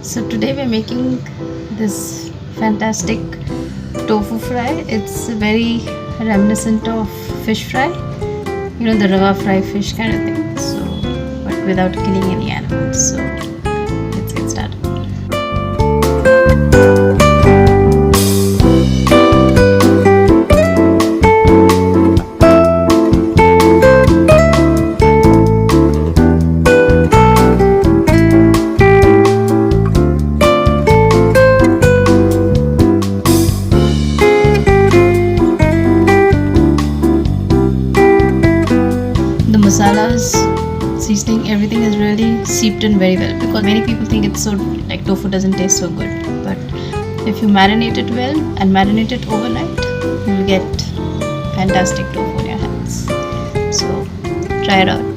So today we're making this fantastic tofu fry. It's very reminiscent of fish fry, the rawa fry fish kind of thing. So, but without killing any animals. So let's get started. The masalas, seasoning, everything is really seeped in very well, because many people think it's so like tofu doesn't taste so good, but if you marinate it well and marinate it overnight, you will get fantastic tofu in your hands. So try it out.